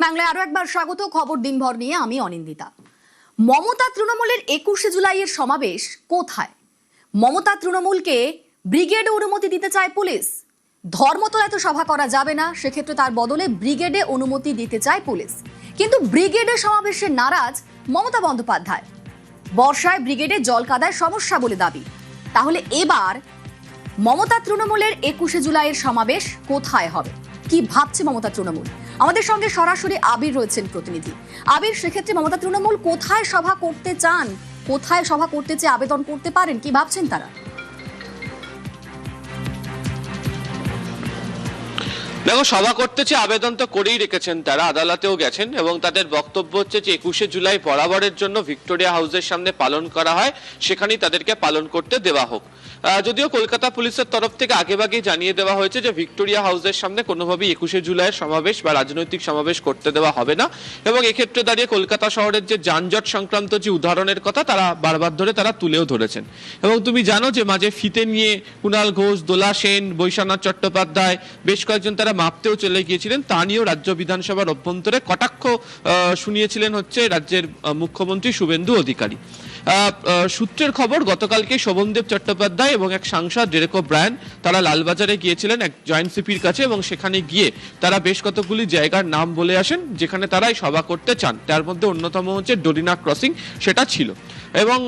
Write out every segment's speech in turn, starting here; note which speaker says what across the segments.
Speaker 1: বাংলায় আরো একবার স্বাগত। খবর দিনভর নিয়ে আমি অনিন্দিতা। মমতা তৃণমূলের 21শে জুলাইয়ের সমাবেশ কোথায়? মমতা তৃণমূলকে ব্রিগেডে অনুমতি দিতে চায় পুলিশ। ধর্মতলায় তো সভা করা যাবে না, সেক্ষেত্রে তার বদলে ব্রিগেডে অনুমতি দিতে চায় পুলিশ। কিন্তু ব্রিগেডে সমাবেশে নারাজ মমতা বন্দ্যোপাধ্যায়। বর্ষায় ব্রিগেডে জল কাদায় সমস্যা বলে দাবি। তাহলে এবার মমতা তৃণমূলের 21শে জুলাইয়ের সমাবেশ কোথায় হবে? কি ভাবছে মমতা তৃণমূল? আমাদের সঙ্গে সরাসরি আবির রয়েছেন প্রতিনিধি। আবির, সেক্ষেত্রে মমতা তৃণমূল কোথায় সভা করতে চান, কোথায় সভা করতে চেয়ে আবেদন করতে পারেন, কি ভাবছেন তারা?
Speaker 2: দেখো, সভা করতে চেয়ে আবেদন তো করেই রেখেছেন তারা, আদালতেও গেছেন এবং তাদের বক্তব্য হচ্ছে যে 21শে জুলাই বরাবরের জন্য ভিক্টোরিয়া হাউসের সামনে পালন করা হয়, সেখানেই তাদেরকে পালন করতে দেওয়া হোক। যদিও কলকাতা পুলিশের তরফ থেকে আগেভাগেই জানিয়ে দেওয়া হয়েছে যে ভিক্টোরিয়া হাউসের সামনে কোনোভাবেই 21শে জুলাইয়ের সমাবেশ বা রাজনৈতিক সমাবেশ করতে দেওয়া হবে না। এবং এক্ষেত্রে দাঁড়িয়ে কলকাতা শহরের যে যানজট সংক্রান্ত যে উদাহরণের কথা তারা বারবার ধরে তারা তুলেও ধরেছেন। এবং তুমি জানো যে মাঝে ফিতে নিয়ে কুণাল ঘোষ, দোলা সেন, বৈশ্বনাথ চট্টোপাধ্যায় বেশ কয়েকজন তারা মাপতেও চলে গিয়েছিলেন। তা নিয়েও রাজ্য বিধানসভার অভ্যন্তরে কটাক্ষ শুনিয়েছিলেন হচ্ছে রাজ্যের মুখ্যমন্ত্রী শুভেন্দু অধিকারী। সূত্রের খবর, গতকালকে শোভনদেব চট্টোপাধ্যায় এবং এক সাংসদ ডেরেক ওব্রায়ান তারা লালবাজারে গিয়েছিলেন এক জয়েন্ট সিপির কাছে এবং সেখানে গিয়ে তারা বেশ কতগুলি জায়গার নাম বলে আসেন যেখানে তারাই সভা করতে চান। তার মধ্যে অন্যতম হচ্ছে ডোরিনা ক্রসিং, সেটা ছিল। এবং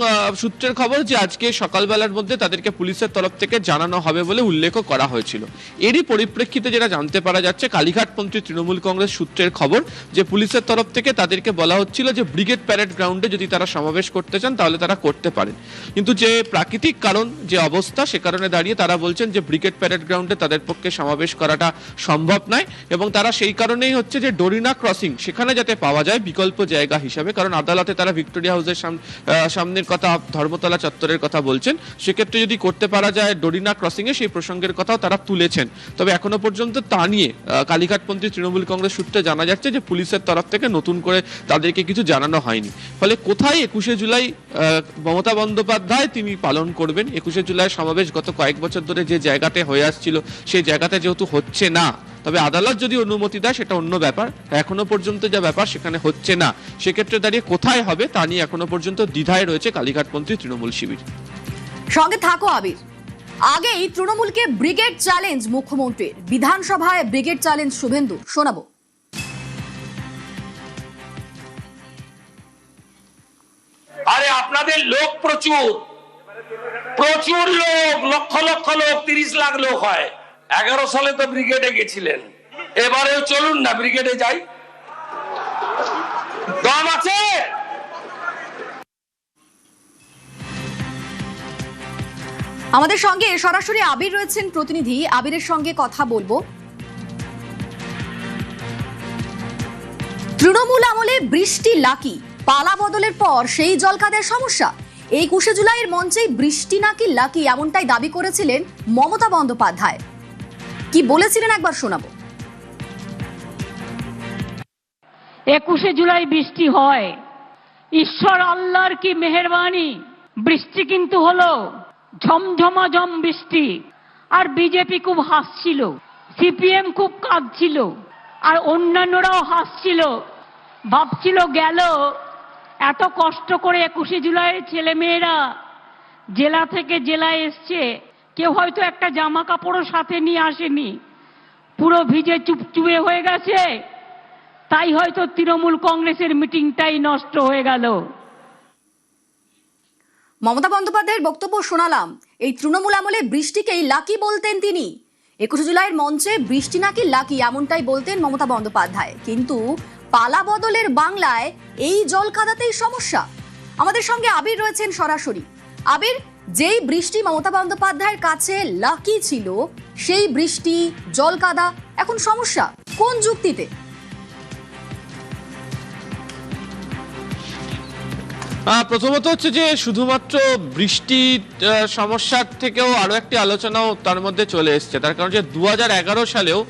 Speaker 2: সূত্রের খবর যে আজকে সকালবেলার মধ্যে তাদেরকে পুলিশের তরফ থেকে জানানো হবে বলে উল্লেখও করা হয়েছিল। এরই পরিপ্রেক্ষিতে যেটা জানতে পারা যাচ্ছে, কালীঘাটপন্থী তৃণমূল কংগ্রেস সূত্রের খবর যে পুলিশের তরফ থেকে তাদেরকে বলা হচ্ছিল যে ব্রিগেড প্যারেড গ্রাউন্ডে যদি তারা সমাবেশ করতে চান তাহলে তারা করতে পারেন। কিন্তু যে প্রাকৃতিক কারণ, যে অবস্থা, সে কারণে দাঁড়িয়ে তারা বলছেন যে ব্রিগেড প্যারেড গ্রাউন্ডে তাদের পক্ষে সমাবেশ করাটা সম্ভব নয়। এবং তারা সেই কারণেই হচ্ছে যে ডোরিনা ক্রসিং সেখানে যাতে পাওয়া যায় বিকল্প জায়গা হিসাবে, কারণ আদালতে তারা ভিক্টোরিয়া হাউসের সামনের কথা, ধর্মতলা চত্বরের কথা বলছেন। সেক্ষেত্রে যদি করতে পারা যায় ডোরিনা ক্রসিং এ, সেই প্রসঙ্গের কথাও তারা তুলেছেন। তবে এখনো পর্যন্ত তা নিয়ে কালীঘাটপন্থী তৃণমূল কংগ্রেস সূত্রে জানা যাচ্ছে যে পুলিশের তরফ থেকে নতুন করে তাদেরকে কিছু জানানো হয়নি। ফলে কোথায় 21শে জুলাই মমতা বন্দ্যোপাধ্যায় তিনি পালন করবেন? 21শে জুলাই সমাবেশ গত কয়েক বছর ধরে যে জায়গাতে হয়ে আসছিল সেই জায়গাতে যেহেতু হচ্ছে না, তবে আদালত যদি অনুমতি দেয় সেটা অন্য ব্যাপার। এখনো পর্যন্ত যা ব্যাপার সেখানে হচ্ছে না, সেক্ষেত্রে দাঁড়িয়ে কোথায় হবে তা নিয়ে এখনো পর্যন্ত দ্বিধায় রয়েছে কালীঘাটপন্থী তৃণমূল শিবির।
Speaker 1: সঙ্গে থাকো আবির। আগেই তৃণমূলকে ব্রিগেড চ্যালেঞ্জ মুখ্যমন্ত্রীর, বিধানসভায় ব্রিগেড চ্যালেঞ্জ শুভেন্দু, শোনাবো।
Speaker 3: আরে আপনাদের লোক প্রচুর প্রচুর লোক, লক্ষ লক্ষ লোক, 30 লাখ লোক হয়। 11 সালে তো ব্রিগেডে গেছিলেন, এবারেও চলুন না ব্রিগেডে যাই, দম আছে।
Speaker 1: আমাদের সঙ্গে সরাসরি আবির রয়েছেন প্রতিনিধি, আবিরের সঙ্গে কথা বলবো। তৃণমূল আমলে বৃষ্টি লাকি, পালা বদলের পর সেই জলকাদের সমস্যা। 21শে জুলাইয়ের মঞ্চেই বৃষ্টি নাকি লাকি, এমনটাই দাবি করেছিলেন মমতা বন্দ্যোপাধ্যায়। কি বলেছিলেন একবার শোনাবো।
Speaker 4: 21শে জুলাই বৃষ্টি হয়, ঈশ্বর আল্লাহর কি মেহেরবানি। বৃষ্টি কিন্তু হলো ঝমঝমাঝম বৃষ্টি। আর বিজেপি খুব হাসছিল, সিপিএম খুব কাঁদছিল, আর অন্যান্যরাও হাসছিল, ভাবছিল গেল এত কষ্ট করে 21শে জুলাইয়ের ছেলে মেয়েরা জেলা থেকে জেলায় এসছে, কেউ হয়তো একটা জামা কাপড়ও সাথে নিয়ে আসেনি, পুরো ভিজে চুপচুপে হয়ে গেছে, তাই হয়তো তৃণমূল কংগ্রেসের মিটিংটাই নষ্ট হয়ে গেল।
Speaker 1: মমতা বন্দ্যোপাধ্যায়ের বক্তব্য শোনালাম। এই তৃণমূল আমলে বৃষ্টিকেই লাকি বলতেন তিনি। 21শে জুলাইয়ের মঞ্চে বৃষ্টি নাকি লাকি, এমনটাই বলতেন মমতা বন্দ্যোপাধ্যায়। কিন্তু পালা বদলের বাংলায় এই জল কাদাতেই সমস্যা। আমাদের সঙ্গে আবির রয়েছেন সরাসরি। আবির, যেই বৃষ্টি মমতা বন্দ্যোপাধ্যায়ের কাছে লাকি ছিল, সেই বৃষ্টি, জল কাদা এখন সমস্যা, কোন যুক্তিতে?
Speaker 2: প্রথমত হচ্ছে যে শুধুমাত্র বৃষ্টি সমস্যার থেকেও আরো একটি আলোচনাও তার মধ্যে চলে এসছে। তার কারণ যে 2011 সালেও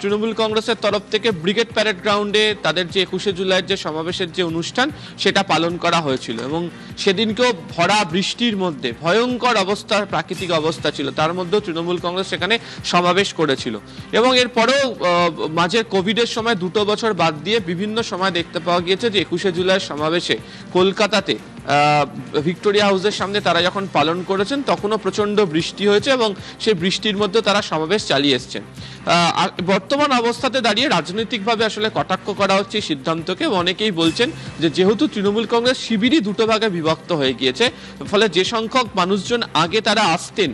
Speaker 2: তৃণমূল কংগ্রেসের তরফ থেকে ব্রিগেড প্যারেড গ্রাউন্ডে তাদের যে 21শে জুলাইয়ের যে সমাবেশের যে অনুষ্ঠান সেটা পালন করা হয়েছিল এবং সেদিনকেও ভরা বৃষ্টির মধ্যে ভয়ঙ্কর অবস্থা, প্রাকৃতিক অবস্থা ছিল, তার মধ্যেও তৃণমূল কংগ্রেস সেখানে সমাবেশ করেছিল। এবং এরপরেও মাঝে কোভিডের সময় 2 বছর বাদ দিয়ে বিভিন্ন সময় দেখতে পাওয়া গিয়েছে যে 21শে জুলাইয়ের সমাবেশে কলকাতাতে ভিক্টোরিয়া হাউসের সামনে তারা যখন পালন করেছেন তখনও প্রচন্ড বৃষ্টি হয়েছে এবং সেই বৃষ্টির মধ্যে তারা সমাবেশ চালিয়ে এসছেন। বর্তমান অবস্থাতে দাঁড়িয়ে রাজনৈতিকভাবে আসলে কটাক্ষ করা হচ্ছে এই সিদ্ধান্তকে। অনেকেই বলছেন যে যেহেতু তৃণমূল কংগ্রেস শিবিরই 2 ভাগে বিভক্ত হয়ে গিয়েছে, ফলে যে সংখ্যক মানুষজন আগে তারা আসতেন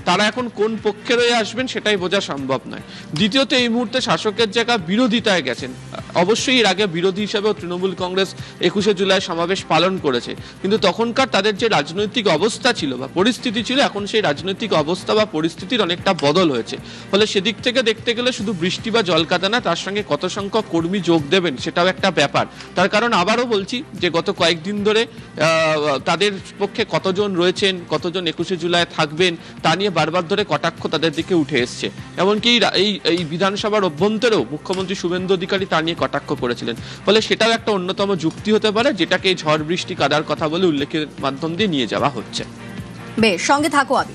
Speaker 2: তারা এখন কোন পক্ষে রয়ে আসবেন সেটাই বোঝা সম্ভব নয়। দ্বিতীয়ত এই মুহূর্তে শাসকের জায়গা বিরোধিতায় গেছেন। অবশ্যই এর আগে বিরোধী হিসেবেও তৃণমূল কংগ্রেস 21শে জুলাই সমাবেশ পালন করেছে, কিন্তু তখনকার তাদের যে রাজনৈতিক অবস্থা ছিল বা পরিস্থিতি ছিল, এখন সেই রাজনৈতিক অবস্থা বা পরিস্থিতির অনেকটা বদল হয়েছে। ফলে সেদিক থেকে দেখতে গেলে শুধু বৃষ্টি বা জলকাদা না, তার সঙ্গে কত সংখ্যক কর্মী যোগ দেবেন সেটাও একটা ব্যাপার। তার কারণ আবারও বলছি যে গত কয়েকদিন ধরে তাদের পক্ষে কতজন রয়েছেন, কতজন 21শে জুলাই থাকবেন তা নিয়ে বারবার ধরে কটাক্ষ তাদের দিকে উঠে এসছে। এমনকি এই বিধানসভার অভ্যন্তরেও মুখ্যমন্ত্রী শুভেন্দু অধিকারী তা নিয়ে কটাক্ষ করেছিলেন। ফলে সেটাও একটা অন্যতম যুক্তি হতে পারে, যেটাকে ঝড় বৃষ্টি কাদার কথা বলে উল্লেখের মাধ্যম দিয়ে নিয়ে যাওয়া হচ্ছে।
Speaker 1: বেশ, সঙ্গে থাকো আবি।